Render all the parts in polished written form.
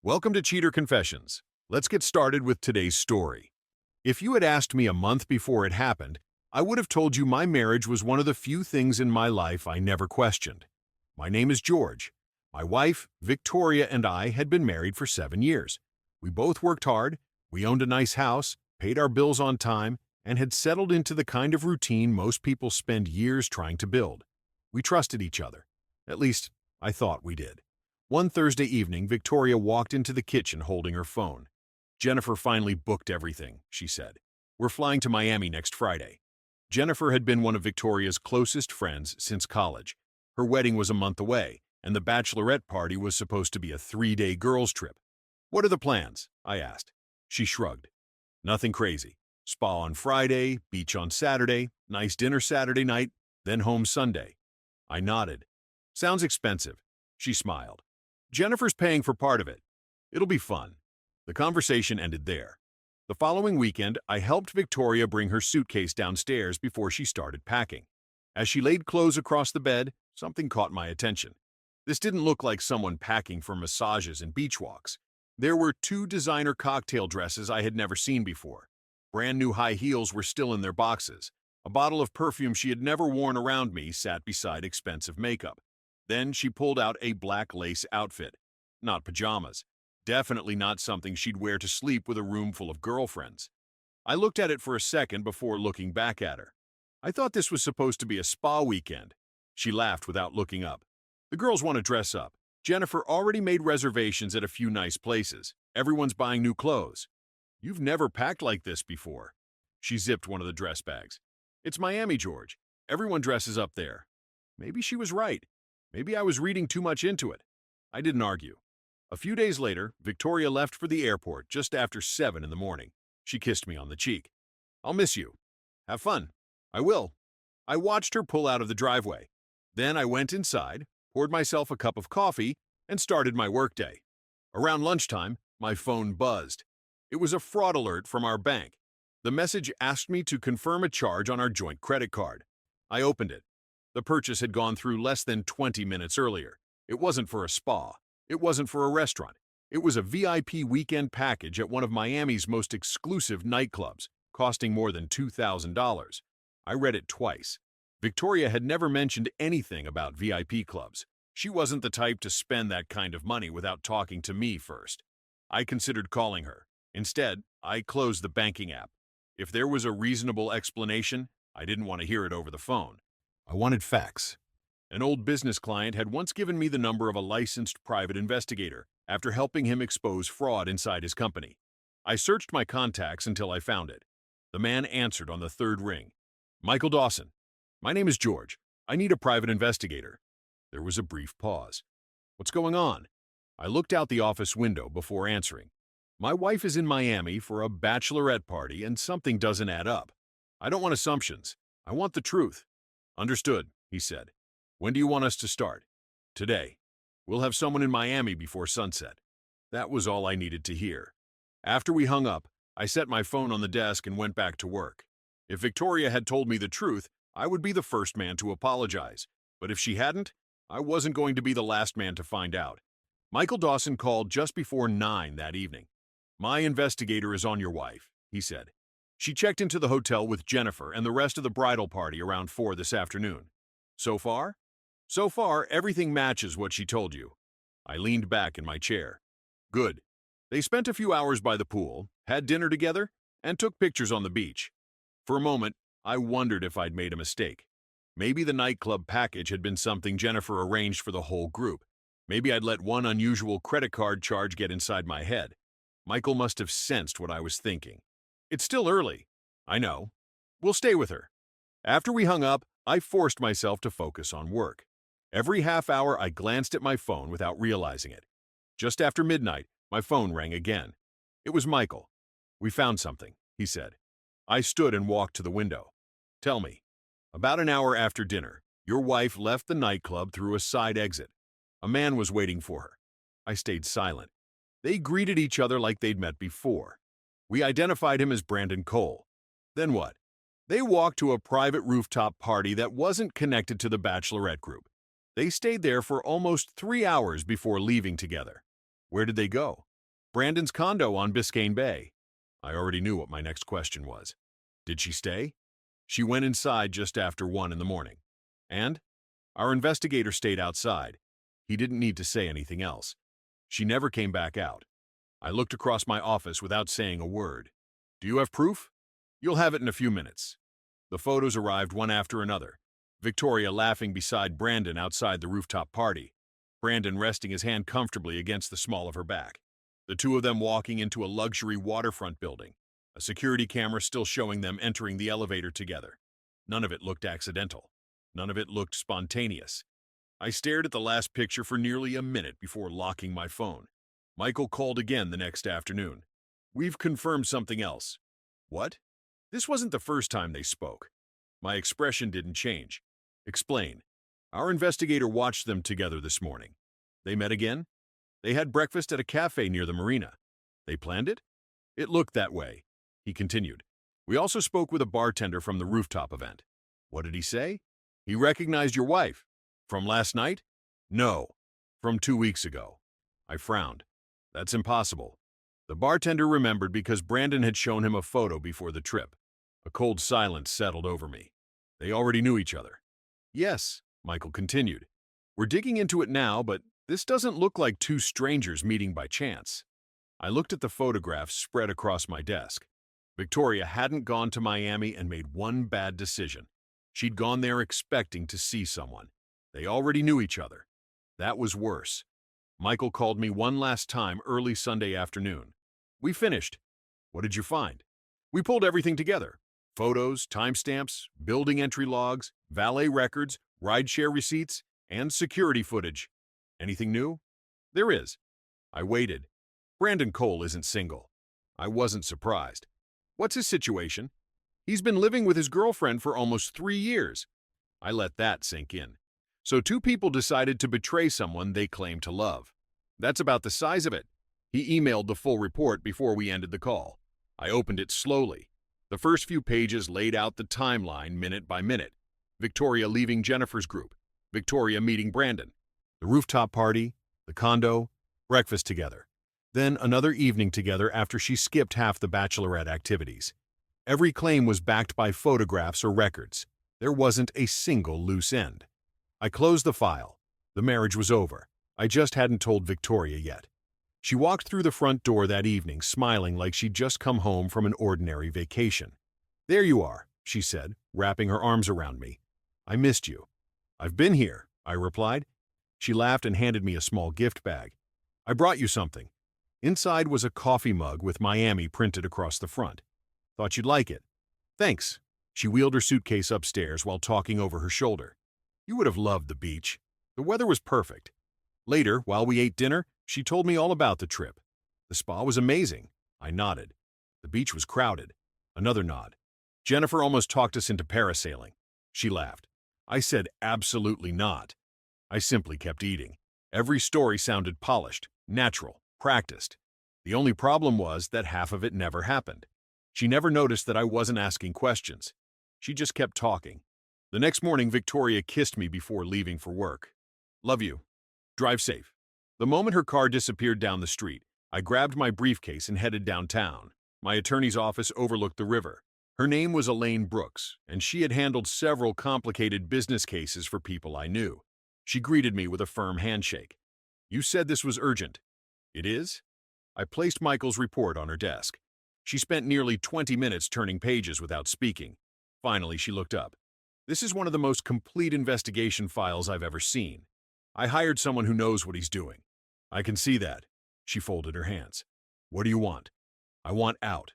Welcome to Cheater Confessions. Let's get started with today's story. If you had asked me a month before it happened, I would have told you my marriage was one of the few things in my life I never questioned. My name is George. My wife, Victoria, and I had been married for 7 years. We both worked hard, we owned a nice house, paid our bills on time, and had settled into the kind of routine most people spend years trying to build. We trusted each other. At least, I thought we did. One Thursday evening, Victoria walked into the kitchen holding her phone. "Jennifer finally booked everything," she said. "We're flying to Miami next Friday." Jennifer had been one of Victoria's closest friends since college. Her wedding was a month away, and the bachelorette party was supposed to be a 3-day girls' trip. "What are the plans?" I asked. She shrugged. "Nothing crazy. Spa on Friday, beach on Saturday, nice dinner Saturday night, then home Sunday." I nodded. "Sounds expensive." She smiled. "Jennifer's paying for part of it. It'll be fun." The conversation ended there. The following weekend, I helped Victoria bring her suitcase downstairs before she started packing. As she laid clothes across the bed, something caught my attention. This didn't look like someone packing for massages and beach walks. There were 2 designer cocktail dresses I had never seen before. Brand new high heels were still in their boxes. A bottle of perfume she had never worn around me sat beside expensive makeup. Then she pulled out a black lace outfit. Not pajamas. Definitely not something she'd wear to sleep with a room full of girlfriends. I looked at it for a second before looking back at her. "I thought this was supposed to be a spa weekend." She laughed without looking up. "The girls want to dress up. Jennifer already made reservations at a few nice places. Everyone's buying new clothes." "You've never packed like this before." She zipped one of the dress bags. "It's Miami, George. Everyone dresses up there." Maybe she was right. Maybe I was reading too much into it. I didn't argue. A few days later, Victoria left for the airport just after 7 in the morning. She kissed me on the cheek. "I'll miss you." "Have fun." "I will." I watched her pull out of the driveway. Then I went inside, poured myself a cup of coffee, and started my workday. Around lunchtime, my phone buzzed. It was a fraud alert from our bank. The message asked me to confirm a charge on our joint credit card. I opened it. The purchase had gone through less than 20 minutes earlier. It wasn't for a spa. It wasn't for a restaurant. It was a VIP weekend package at one of Miami's most exclusive nightclubs, costing more than $2,000. I read it twice. Victoria had never mentioned anything about VIP clubs. She wasn't the type to spend that kind of money without talking to me first. I considered calling her. Instead, I closed the banking app. If there was a reasonable explanation, I didn't want to hear it over the phone. I wanted facts. An old business client had once given me the number of a licensed private investigator after helping him expose fraud inside his company. I searched my contacts until I found it. The man answered on the 3rd ring. "Michael Dawson. My name is George. I need a private investigator." There was a brief pause. "What's going on?" I looked out the office window before answering. "My wife is in Miami for a bachelorette party and something doesn't add up. I don't want assumptions. I want the truth." "Understood," he said. "When do you want us to start?" "Today. We'll have someone in Miami before sunset." That was all I needed to hear. After we hung up, I set my phone on the desk and went back to work. If Victoria had told me the truth, I would be the first man to apologize. But if she hadn't, I wasn't going to be the last man to find out. Michael Dawson called just before 9 that evening. "My investigator is on your wife," he said. "She checked into the hotel with Jennifer and the rest of the bridal party around 4 this afternoon. So far?" "So far, everything matches what she told you." I leaned back in my chair. "Good. They spent a few hours by the pool, had dinner together, and took pictures on the beach." For a moment, I wondered if I'd made a mistake. Maybe the nightclub package had been something Jennifer arranged for the whole group. Maybe I'd let one unusual credit card charge get inside my head. Michael must have sensed what I was thinking. "It's still early." "I know. We'll stay with her." After we hung up, I forced myself to focus on work. Every half hour, I glanced at my phone without realizing it. Just after midnight, my phone rang again. It was Michael. "We found something," he said. I stood and walked to the window. "Tell me." "About an hour after dinner, your wife left the nightclub through a side exit. A man was waiting for her." I stayed silent. "They greeted each other like they'd met before. We identified him as Brandon Cole." "Then what?" "They walked to a private rooftop party that wasn't connected to the Bachelorette group. They stayed there for almost 3 hours before leaving together." "Where did they go?" Brandon's condo on Biscayne Bay. I already knew what my next question was. Did she stay? She went inside just after 1 in the morning. And? Our investigator stayed outside. He didn't need to say anything else. She never came back out. I looked across my office without saying a word. Do you have proof? You'll have it in a few minutes. The photos arrived one after another. Victoria laughing beside Brandon outside the rooftop party. Brandon resting his hand comfortably against the small of her back. The two of them walking into a luxury waterfront building. A security camera still showing them entering the elevator together. None of it looked accidental. None of it looked spontaneous. I stared at the last picture for nearly a minute before locking my phone. Michael called again the next afternoon. We've confirmed something else. What? This wasn't the first time they spoke. My expression didn't change. Explain. Our investigator watched them together this morning. They met again? They had breakfast at a cafe near the marina. They planned it? It looked that way. He continued. We also spoke with a bartender from the rooftop event. What did he say? He recognized your wife. From last night? No. From 2 weeks ago. I frowned. That's impossible. The bartender remembered because Brandon had shown him a photo before the trip. A cold silence settled over me. They already knew each other. Yes, Michael continued. We're digging into it now, but this doesn't look like two strangers meeting by chance. I looked at the photographs spread across my desk. Victoria hadn't gone to Miami and made one bad decision. She'd gone there expecting to see someone. They already knew each other. That was worse. Michael called me one last time early Sunday afternoon. We finished. What did you find? We pulled everything together. Photos, timestamps, building entry logs, valet records, rideshare receipts, and security footage. Anything new? There is. I waited. Brandon Cole isn't single. I wasn't surprised. What's his situation? He's been living with his girlfriend for almost 3 years. I let that sink in. So two people decided to betray someone they claim to love. That's about the size of it. He emailed the full report before we ended the call. I opened it slowly. The first few pages laid out the timeline minute by minute. Victoria leaving Jennifer's group. Victoria meeting Brandon. The rooftop party, the condo, breakfast together. Then another evening together after she skipped half the Bachelorette activities. Every claim was backed by photographs or records. There wasn't a single loose end. I closed the file. The marriage was over. I just hadn't told Victoria yet. She walked through the front door that evening, smiling like she'd just come home from an ordinary vacation. There you are, she said, wrapping her arms around me. I missed you. I've been here, I replied. She laughed and handed me a small gift bag. I brought you something. Inside was a coffee mug with Miami printed across the front. Thought you'd like it. Thanks. She wheeled her suitcase upstairs while talking over her shoulder. You would have loved the beach. The weather was perfect. Later, while we ate dinner, she told me all about the trip. The spa was amazing. I nodded. The beach was crowded. Another nod. Jennifer almost talked us into parasailing. She laughed. I said absolutely not. I simply kept eating. Every story sounded polished, natural, practiced. The only problem was that half of it never happened. She never noticed that I wasn't asking questions. She just kept talking. The next morning, Victoria kissed me before leaving for work. Love you. Drive safe. The moment her car disappeared down the street, I grabbed my briefcase and headed downtown. My attorney's office overlooked the river. Her name was Elaine Brooks, and she had handled several complicated business cases for people I knew. She greeted me with a firm handshake. You said this was urgent. It is? I placed Michael's report on her desk. She spent nearly 20 minutes turning pages without speaking. Finally, she looked up. This is one of the most complete investigation files I've ever seen. I hired someone who knows what he's doing. I can see that. She folded her hands. What do you want? I want out.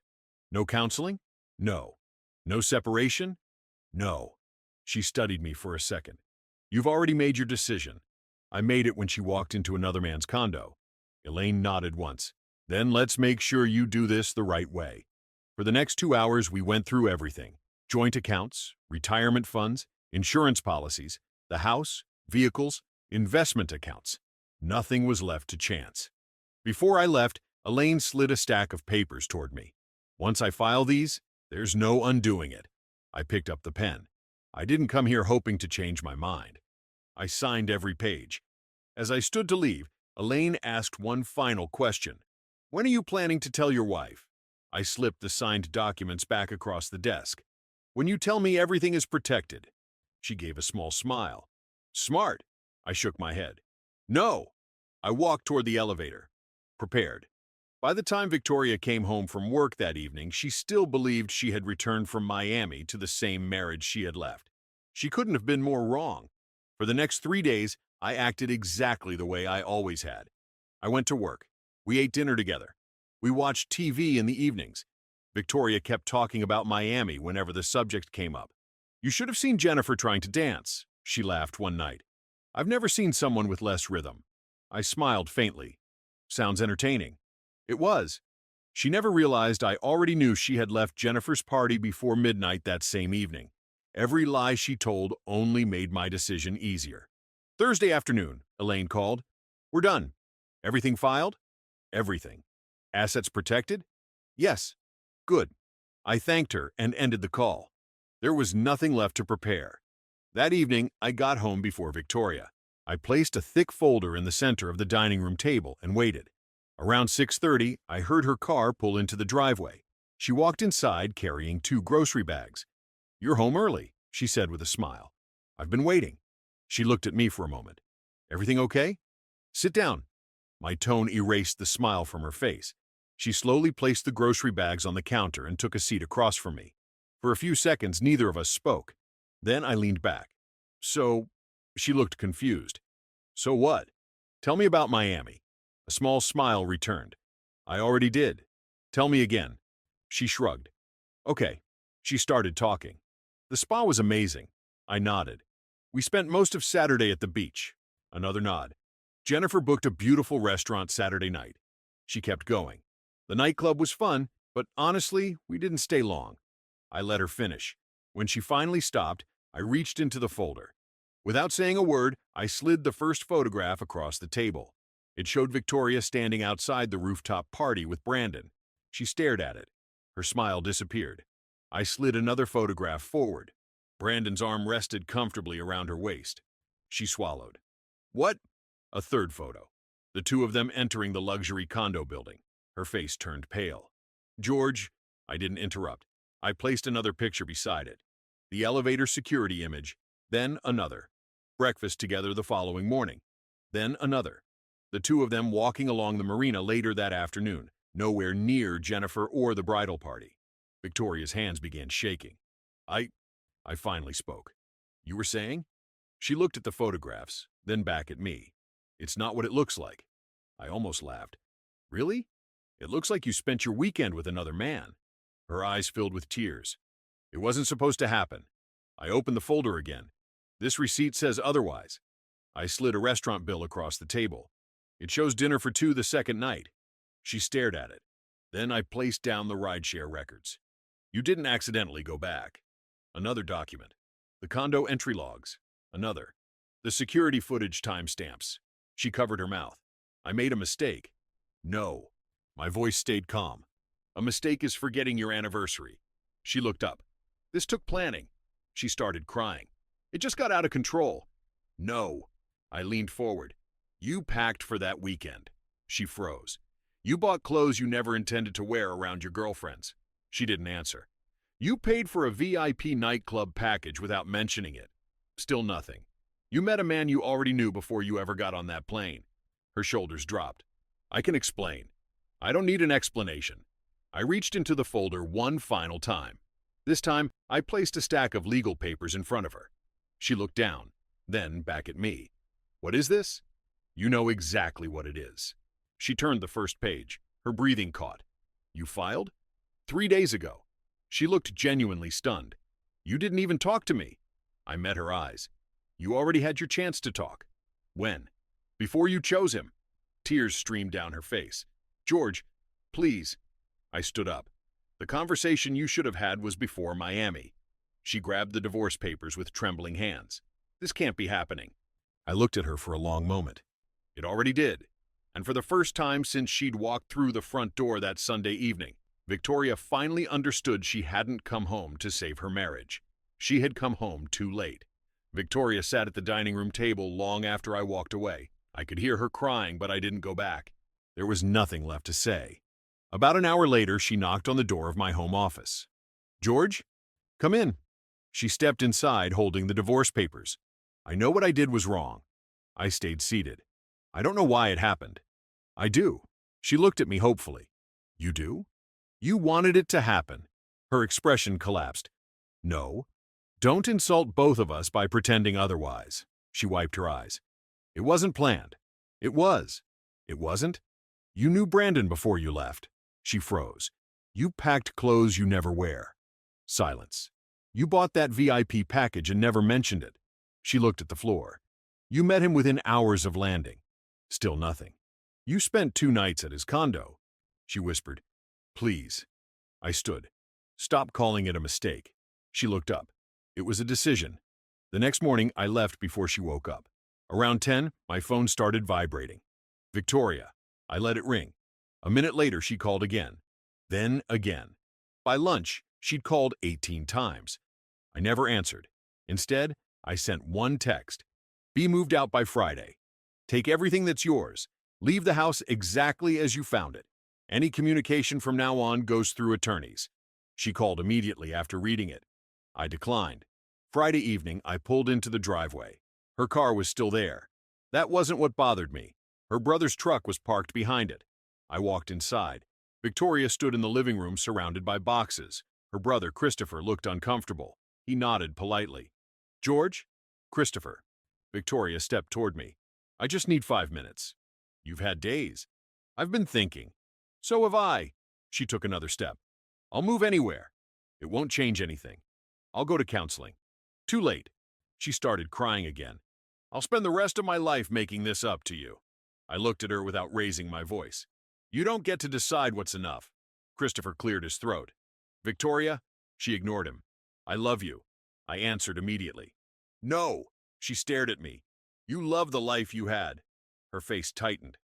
No counseling? No. No separation? No. She studied me for a second. You've already made your decision. I made it when she walked into another man's condo. Elaine nodded once. Then let's make sure you do this the right way. For the next 2 hours, we went through everything. Joint accounts, retirement funds, insurance policies, the house, vehicles, investment accounts. Nothing was left to chance. Before I left, Elaine slid a stack of papers toward me. Once I file these, there's no undoing it. I picked up the pen. I didn't come here hoping to change my mind. I signed every page. As I stood to leave, Elaine asked one final question. When are you planning to tell your wife? I slipped the signed documents back across the desk. When you tell me everything is protected. She gave a small smile. Smart. I shook my head. No. I walked toward the elevator. Prepared. By the time Victoria came home from work that evening, she still believed she had returned from Miami to the same marriage she had left. She couldn't have been more wrong. For the next 3 days, I acted exactly the way I always had. I went to work. We ate dinner together. We watched TV in the evenings. Victoria kept talking about Miami whenever the subject came up. You should have seen Jennifer trying to dance, she laughed one night. I've never seen someone with less rhythm. I smiled faintly. Sounds entertaining. It was. She never realized I already knew she had left Jennifer's party before midnight that same evening. Every lie she told only made my decision easier. Thursday afternoon, Elaine called. We're done. Everything filed? Everything. Assets protected? Yes. Good. I thanked her and ended the call. There was nothing left to prepare. That evening, I got home before Victoria. I placed a thick folder in the center of the dining room table and waited. Around 6:30, I heard her car pull into the driveway. She walked inside carrying 2 grocery bags. You're home early, she said with a smile. I've been waiting. She looked at me for a moment. Everything okay? Sit down. My tone erased the smile from her face. She slowly placed the grocery bags on the counter and took a seat across from me. For a few seconds, neither of us spoke. Then I leaned back. So, she looked confused. So what? Tell me about Miami. A small smile returned. I already did. Tell me again. She shrugged. Okay. She started talking. The spa was amazing. I nodded. We spent most of Saturday at the beach. Another nod. Jennifer booked a beautiful restaurant Saturday night. She kept going. The nightclub was fun, but honestly, we didn't stay long. I let her finish. When she finally stopped, I reached into the folder. Without saying a word, I slid the first photograph across the table. It showed Victoria standing outside the rooftop party with Brandon. She stared at it. Her smile disappeared. I slid another photograph forward. Brandon's arm rested comfortably around her waist. She swallowed. What? A third photo. The two of them entering the luxury condo building. Her face turned pale. George, I didn't interrupt. I placed another picture beside it. The elevator security image, then another. Breakfast together the following morning. Then another. The two of them walking along the marina later that afternoon, nowhere near Jennifer or the bridal party. Victoria's hands began shaking. I finally spoke. You were saying? She looked at the photographs, then back at me. It's not what it looks like. I almost laughed. Really? It looks like you spent your weekend with another man. Her eyes filled with tears. It wasn't supposed to happen. I opened the folder again. This receipt says otherwise. I slid a restaurant bill across the table. It shows dinner for 2 the second night. She stared at it. Then I placed down the rideshare records. You didn't accidentally go back. Another document. The condo entry logs. Another. The security footage timestamps. She covered her mouth. I made a mistake. No. My voice stayed calm. A mistake is forgetting your anniversary. She looked up. This took planning. She started crying. It just got out of control. No. I leaned forward. You packed for that weekend. She froze. You bought clothes you never intended to wear around your girlfriends. She didn't answer. You paid for a VIP nightclub package without mentioning it. Still nothing. You met a man you already knew before you ever got on that plane. Her shoulders dropped. I can explain. I don't need an explanation. I reached into the folder one final time. This time, I placed a stack of legal papers in front of her. She looked down, then back at me. What is this? You know exactly what it is. She turned the first page. Her breathing caught. You filed? 3 days ago. She looked genuinely stunned. You didn't even talk to me. I met her eyes. You already had your chance to talk. When? Before you chose him. Tears streamed down her face. George, please. I stood up. The conversation you should have had was before Miami. She grabbed the divorce papers with trembling hands. This can't be happening. I looked at her for a long moment. It already did. And for the first time since she'd walked through the front door that Sunday evening, Victoria finally understood she hadn't come home to save her marriage. She had come home too late. Victoria sat at the dining room table long after I walked away. I could hear her crying, but I didn't go back. There was nothing left to say. About an hour later, she knocked on the door of my home office. "George, come in." She stepped inside holding the divorce papers. I know what I did was wrong. I stayed seated. I don't know why it happened. I do. She looked at me hopefully. You do? You wanted it to happen. Her expression collapsed. No. Don't insult both of us by pretending otherwise. She wiped her eyes. It wasn't planned. It was. It wasn't? You knew Brandon before you left. She froze. You packed clothes you never wear. Silence. You bought that VIP package and never mentioned it. She looked at the floor. You met him within hours of landing. Still nothing. You spent 2 nights at his condo. She whispered. Please. I stood. Stop calling it a mistake. She looked up. It was a decision. The next morning, I left before she woke up. Around 10, my phone started vibrating. Victoria. I let it ring. A minute later, she called again. Then again. By lunch, she'd called 18 times. I never answered. Instead, I sent one text. Be moved out by Friday. Take everything that's yours. Leave the house exactly as you found it. Any communication from now on goes through attorneys. She called immediately after reading it. I declined. Friday evening, I pulled into the driveway. Her car was still there. That wasn't what bothered me. Her brother's truck was parked behind it. I walked inside. Victoria stood in the living room surrounded by boxes. Her brother, Christopher, looked uncomfortable. He nodded politely. George? Christopher. Victoria stepped toward me. I just need 5 minutes. You've had days. I've been thinking. So have I. She took another step. I'll move anywhere. It won't change anything. I'll go to counseling. Too late. She started crying again. I'll spend the rest of my life making this up to you. I looked at her without raising my voice. You don't get to decide what's enough. Christopher cleared his throat. Victoria? She ignored him. I love you. I answered immediately. No. She stared at me. You love the life you had. Her face tightened.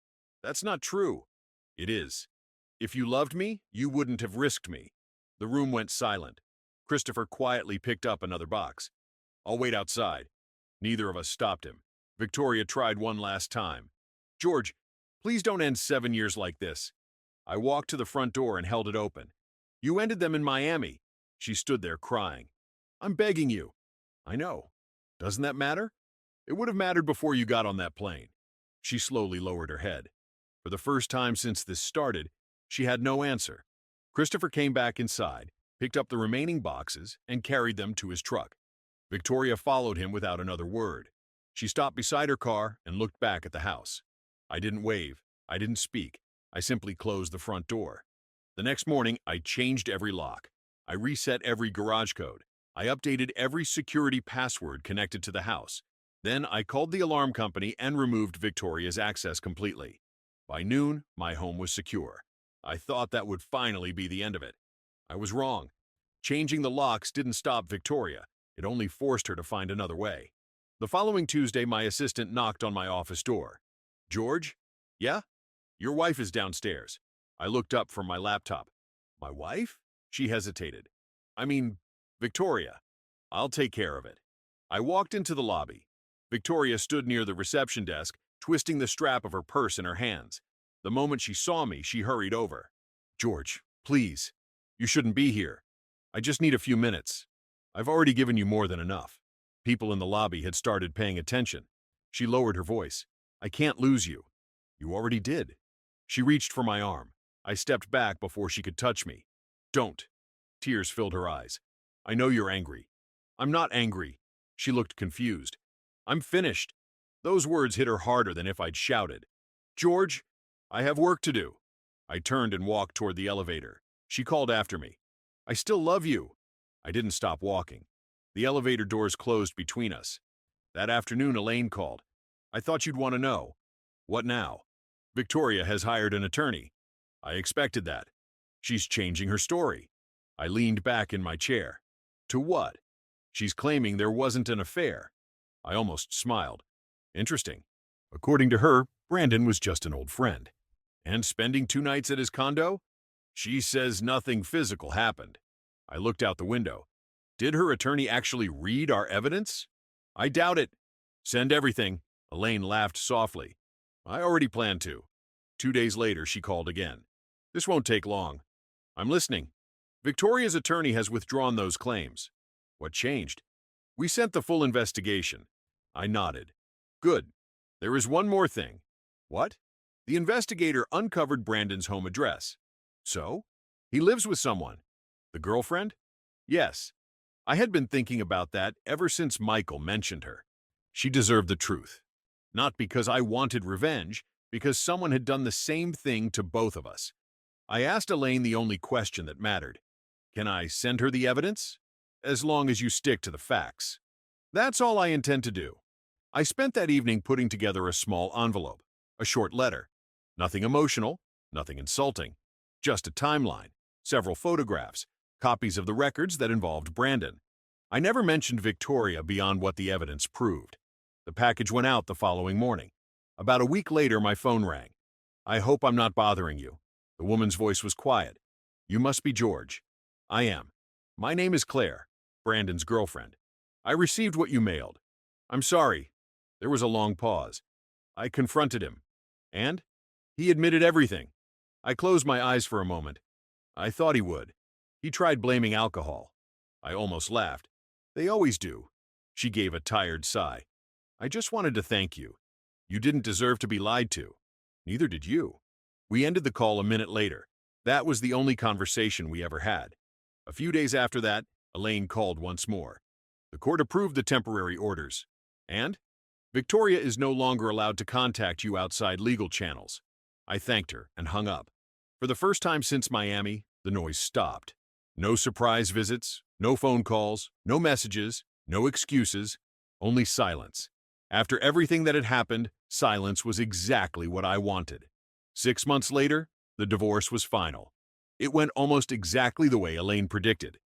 That's not true. It is. If you loved me, you wouldn't have risked me. The room went silent. Christopher quietly picked up another box. I'll wait outside. Neither of us stopped him. Victoria tried one last time. George, please don't end 7 years like this. I walked to the front door and held it open. You ended them in Miami. She stood there crying. I'm begging you. I know. Doesn't that matter? It would have mattered before you got on that plane. She slowly lowered her head. For the first time since this started, she had no answer. Christopher came back inside, picked up the remaining boxes, and carried them to his truck. Victoria followed him without another word. She stopped beside her car and looked back at the house. I didn't wave. I didn't speak. I simply closed the front door. The next morning, I changed every lock. I reset every garage code. I updated every security password connected to the house. Then I called the alarm company and removed Victoria's access completely. By noon, my home was secure. I thought that would finally be the end of it. I was wrong. Changing the locks didn't stop Victoria. It only forced her to find another way. The following Tuesday, my assistant knocked on my office door. George? Yeah? Your wife is downstairs. I looked up from my laptop. My wife? She hesitated. I mean, Victoria. I'll take care of it. I walked into the lobby. Victoria stood near the reception desk, twisting the strap of her purse in her hands. The moment she saw me, she hurried over. George, please. You shouldn't be here. I just need a few minutes. I've already given you more than enough. People in the lobby had started paying attention. She lowered her voice. I can't lose you. You already did. She reached for my arm. I stepped back before she could touch me. Don't. Tears filled her eyes. I know you're angry. I'm not angry. She looked confused. I'm finished. Those words hit her harder than if I'd shouted. George, I have work to do. I turned and walked toward the elevator. She called after me. I still love you. I didn't stop walking. The elevator doors closed between us. That afternoon, Elaine called. I thought you'd want to know. What now? Victoria has hired an attorney. I expected that. She's changing her story. I leaned back in my chair. To what? She's claiming there wasn't an affair. I almost smiled. Interesting. According to her, Brandon was just an old friend. And spending 2 nights at his condo? She says nothing physical happened. I looked out the window. Did her attorney actually read our evidence? I doubt it. Send everything. Elaine laughed softly. I already planned to. 2 days later, she called again. This won't take long. I'm listening. Victoria's attorney has withdrawn those claims. What changed? We sent the full investigation. I nodded. Good. There is one more thing. What? The investigator uncovered Brandon's home address. So? He lives with someone. The girlfriend? Yes. I had been thinking about that ever since Michael mentioned her. She deserved the truth. Not because I wanted revenge, because someone had done the same thing to both of us. I asked Elaine the only question that mattered. Can I send her the evidence? As long as you stick to the facts. That's all I intend to do. I spent that evening putting together a small envelope, a short letter. Nothing emotional, nothing insulting. Just a timeline, several photographs, copies of the records that involved Brandon. I never mentioned Victoria beyond what the evidence proved. The package went out the following morning. About a week later, my phone rang. I hope I'm not bothering you. The woman's voice was quiet. You must be George. I am. My name is Claire, Brandon's girlfriend. I received what you mailed. I'm sorry. There was a long pause. I confronted him. And? He admitted everything. I closed my eyes for a moment. I thought he would. He tried blaming alcohol. I almost laughed. They always do. She gave a tired sigh. I just wanted to thank you. You didn't deserve to be lied to. Neither did you. We ended the call a minute later. That was the only conversation we ever had. A few days after that, Elaine called once more. The court approved the temporary orders. And? Victoria is no longer allowed to contact you outside legal channels. I thanked her and hung up. For the first time since Miami, the noise stopped. No surprise visits, no phone calls, no messages, no excuses, only silence. After everything that had happened, silence was exactly what I wanted. 6 months later, the divorce was final. It went almost exactly the way Elaine predicted.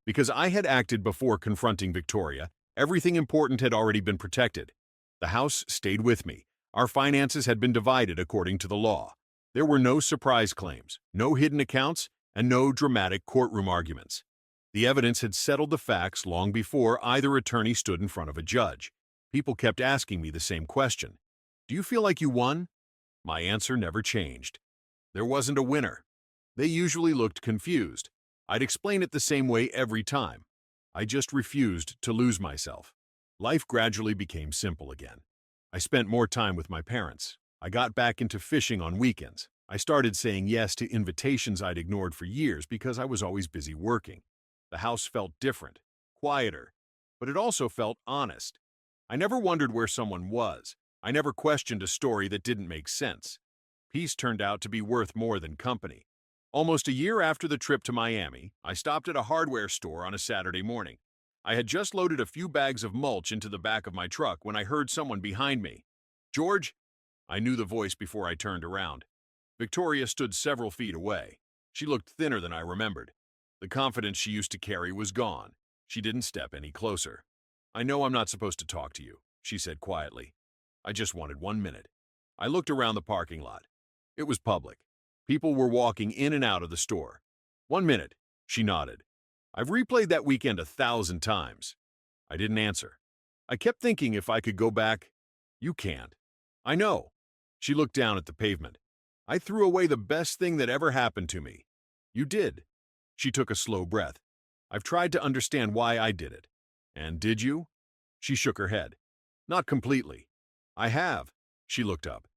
Because I had acted before confronting Victoria, everything important had already been protected. The house stayed with me. Our finances had been divided according to the law. There were no surprise claims, no hidden accounts, and no dramatic courtroom arguments. The evidence had settled the facts long before either attorney stood in front of a judge. People kept asking me the same question. Do you feel like you won? My answer never changed. There wasn't a winner. They usually looked confused. I'd explain it the same way every time. I just refused to lose myself. Life gradually became simple again. I spent more time with my parents. I got back into fishing on weekends. I started saying yes to invitations I'd ignored for years because I was always busy working. The house felt different, quieter, but it also felt honest. I never wondered where someone was. I never questioned a story that didn't make sense. Peace turned out to be worth more than company. Almost a year after the trip to Miami, I stopped at a hardware store on a Saturday morning. I had just loaded a few bags of mulch into the back of my truck when I heard someone behind me. George? I knew the voice before I turned around. Victoria stood several feet away. She looked thinner than I remembered. The confidence she used to carry was gone. She didn't step any closer. I know I'm not supposed to talk to you, she said quietly. I just wanted 1 minute. I looked around the parking lot. It was public. People were walking in and out of the store. 1 minute, she nodded. I've replayed that weekend 1,000 times. I didn't answer. I kept thinking if I could go back. You can't. I know. She looked down at the pavement. I threw away the best thing that ever happened to me. You did. She took a slow breath. I've tried to understand why I did it. And did you? She shook her head. Not completely. I have. She looked up.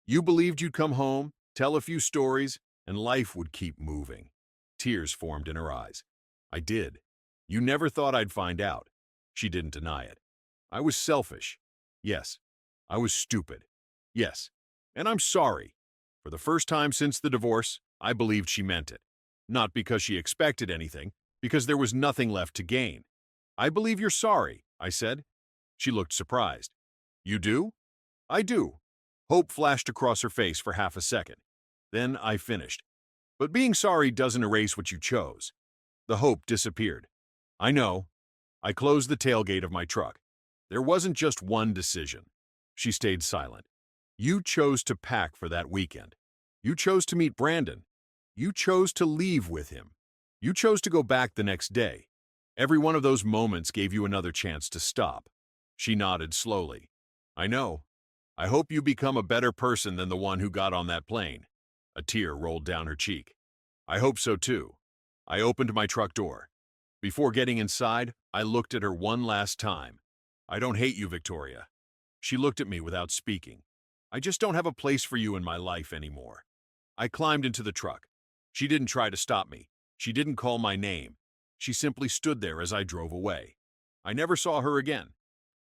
You believed you'd come home, tell a few stories, and life would keep moving. Tears formed in her eyes. I did. You never thought I'd find out. She didn't deny it. I was selfish. Yes. I was stupid. Yes. And I'm sorry. For the first time since the divorce, I believed she meant it. Not because she expected anything, because there was nothing left to gain. I believe you're sorry, I said. She looked surprised. You do? I do. Hope flashed across her face for half a second. Then I finished. But being sorry doesn't erase what you chose. The hope disappeared. I know. I closed the tailgate of my truck. There wasn't just one decision. She stayed silent. You chose to pack for that weekend. You chose to meet Brandon. You chose to leave with him. You chose to go back the next day. Every one of those moments gave you another chance to stop. She nodded slowly. I know. I hope you become a better person than the one who got on that plane. A tear rolled down her cheek. I hope so too. I opened my truck door. Before getting inside, I looked at her one last time. I don't hate you, Victoria. She looked at me without speaking. I just don't have a place for you in my life anymore. I climbed into the truck. She didn't try to stop me. She didn't call my name. She simply stood there as I drove away. I never saw her again.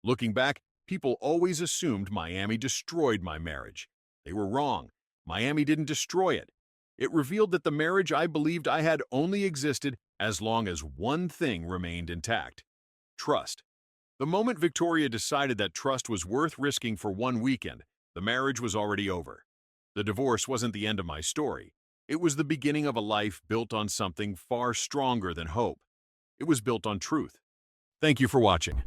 Looking back, people always assumed Miami destroyed my marriage. They were wrong. Miami didn't destroy it. It revealed that the marriage I believed I had only existed as long as one thing remained intact: trust. The moment Victoria decided that trust was worth risking for one weekend, the marriage was already over. The divorce wasn't the end of my story. It was the beginning of a life built on something far stronger than hope. It was built on truth. Thank you for watching.